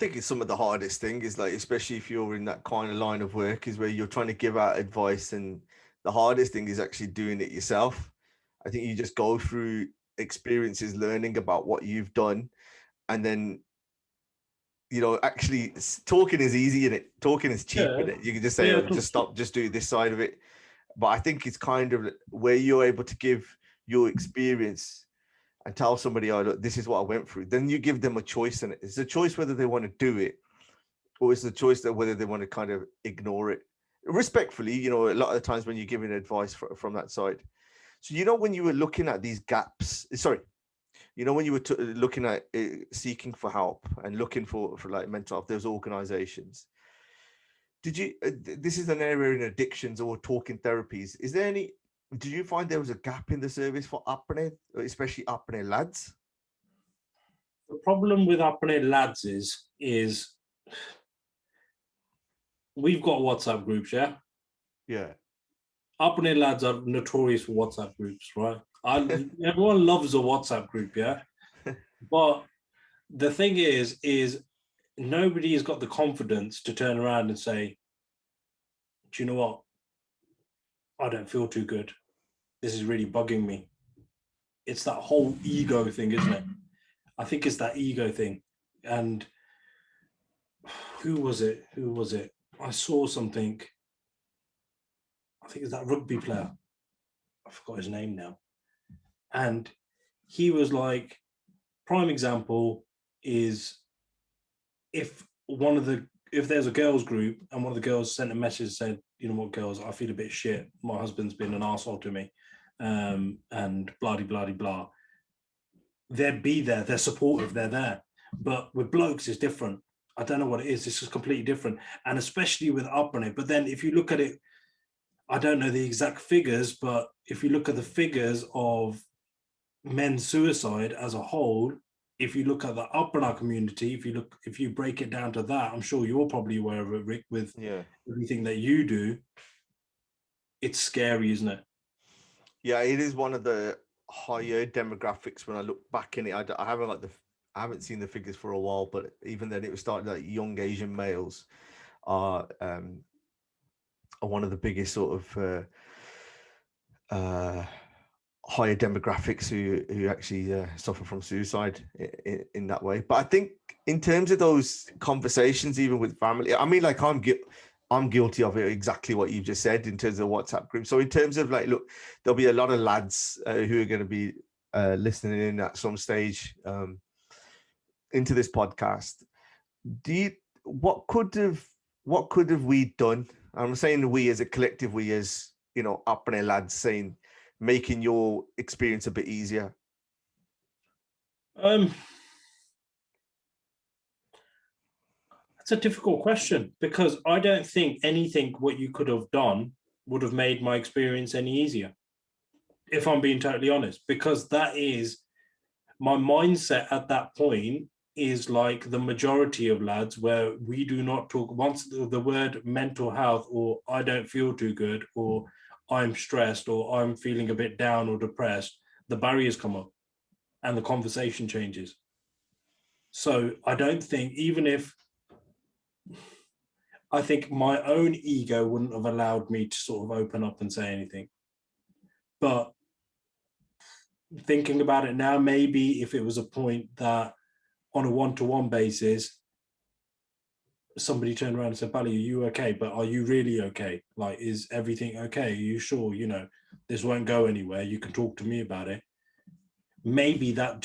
think it's some of the hardest thing is like, especially if you're in that kind of line of work, is where you're trying to give out advice, and the hardest thing is actually doing it yourself. I think you just go through experiences, learning about what you've done, and then, actually talking is easy in it. Talking is cheap in Yeah, it. You can just say, yeah, oh, just stop, just do this side of it. But I think it's kind of where you're able to give your experience and tell somebody, oh, look, this is what I went through. Then you give them a choice, and it's a choice whether they want to do it, or it's a choice that whether they want to kind of ignore it respectfully. A lot of the times when you're giving advice from that side. So, when you were looking at these gaps, sorry, when you were looking at seeking for help and looking for like mental health, those organizations, did you, this is an area in addictions or talking therapies. Did you find there was a gap in the service for apnea, especially apnea lads? the problem with apnea lads is we've got WhatsApp groups, yeah. Yeah. Apnea lads are notorious for WhatsApp groups, right? Everyone loves a WhatsApp group, yeah. But the thing is nobody has got the confidence to turn around and say, do you know what? I don't feel too good. This is really bugging me. It's that whole ego thing, isn't it? I think it's that ego thing. And who was it? I saw something. I think it's that rugby player. I forgot his name now. And he was like, prime example is if there's a girls group and one of the girls sent a message and said, you know what, girls, I feel a bit shit. My husband's been an arsehole to me. And blah, blah, blah, blah. They'd be there. They're supportive. They're there. But with blokes, it's different. I don't know what it is. It's just completely different. And especially with upbringing. But then if you look at it, I don't know the exact figures, but if you look at the figures of men's suicide as a whole, if you look at the upbringing community, if you break it down to that, I'm sure you're probably aware of it, Rick, with everything that you do. It's scary, isn't it? Yeah, it is one of the higher demographics. When I look back in it, I haven't seen the figures for a while, but even then, it was starting like young Asian males are one of the biggest sort of higher demographics who actually suffer from suicide in that way. But I think in terms of those conversations, even with family, I mean, like I'm guilty of it, exactly what you've just said in terms of WhatsApp group. So in terms of like, look, there'll be a lot of lads who are going to be listening in at some stage into this podcast. What could have we done? I'm saying we as a collective, we as, up and lads, saying, making your experience a bit easier. It's a difficult question because I don't think anything what you could have done would have made my experience any easier, if I'm being totally honest, because that is my mindset at that point is like the majority of lads, where we do not talk once the word mental health or I don't feel too good or I'm stressed or I'm feeling a bit down or depressed, the barriers come up and the conversation changes. So I don't think, even if I think my own ego wouldn't have allowed me to sort of open up and say anything. But thinking about it now, maybe if it was a point that on a one-to-one basis, somebody turned around and said, Bally, are you okay? But are you really okay? Like, is everything okay? Are you sure, this won't go anywhere? You can talk to me about it. Maybe that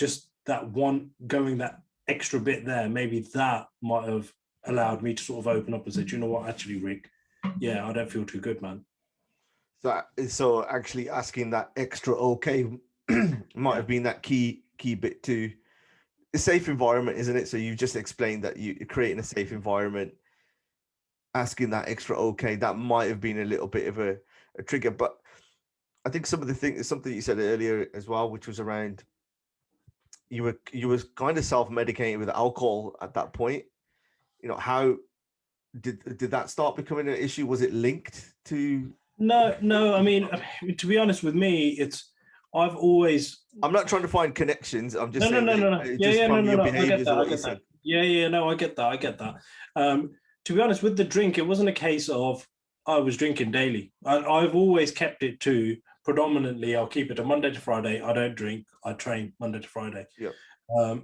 one going that extra bit there, maybe that might have allowed me to sort of open up and say, do you know what, actually, Rick, yeah, I don't feel too good, man. So actually asking that extra okay might have been that key bit to a safe environment, isn't it? So you've just explained that you're creating a safe environment, asking that extra okay, that might have been a little bit of a trigger. But I think something you said earlier as well, which was around you were kind of self-medicating with alcohol at that point. How did that start becoming an issue? Was it linked to? No. I mean, to be honest with me, I'm not trying to find connections. I'm just saying no. just from your I get behaviors, that. what you said. Yeah, no, I get that. To be honest, with the drink, it wasn't a case of I was drinking daily. I've always kept it to predominantly, I'll keep it to Monday to Friday. I don't drink. I train Monday to Friday. Yeah.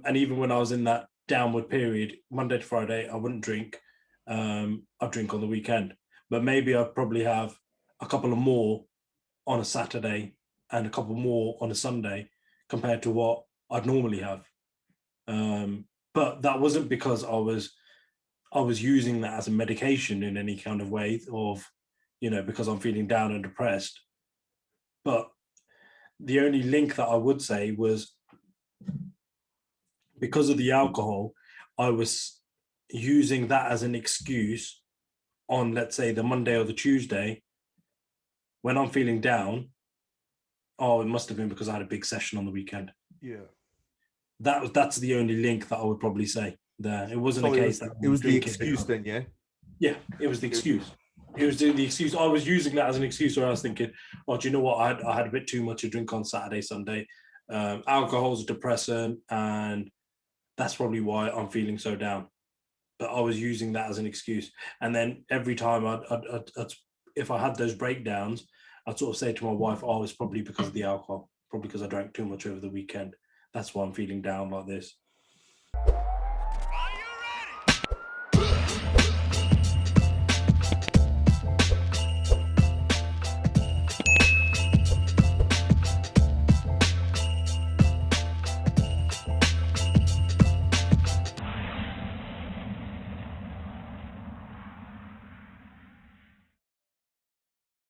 And even when I was in that downward period, Monday to Friday, I wouldn't drink. I'd drink on the weekend, but maybe I'd probably have a couple of more on a Saturday and a couple more on a Sunday compared to what I'd normally have. But that wasn't because I was using that as a medication in any kind of way of, because I'm feeling down and depressed. But the only link that I would say was because of the alcohol, I was using that as an excuse on, let's say, the Monday or the Tuesday when I'm feeling down. Oh, it must have been because I had a big session on the weekend. Yeah. That's the only link that I would probably say there. It wasn't So a case that it was the excuse then, yeah? Yeah, it was the excuse. It was the excuse. I was using that as an excuse where I was thinking, oh, do you know what? I had a bit too much to drink on Saturday, Sunday. Alcohol's a depressant, and that's probably why I'm feeling so down. But I was using that as an excuse. And then every time if I had those breakdowns, I'd sort of say to my wife, oh, it's probably because of the alcohol, probably because I drank too much over the weekend. That's why I'm feeling down like this.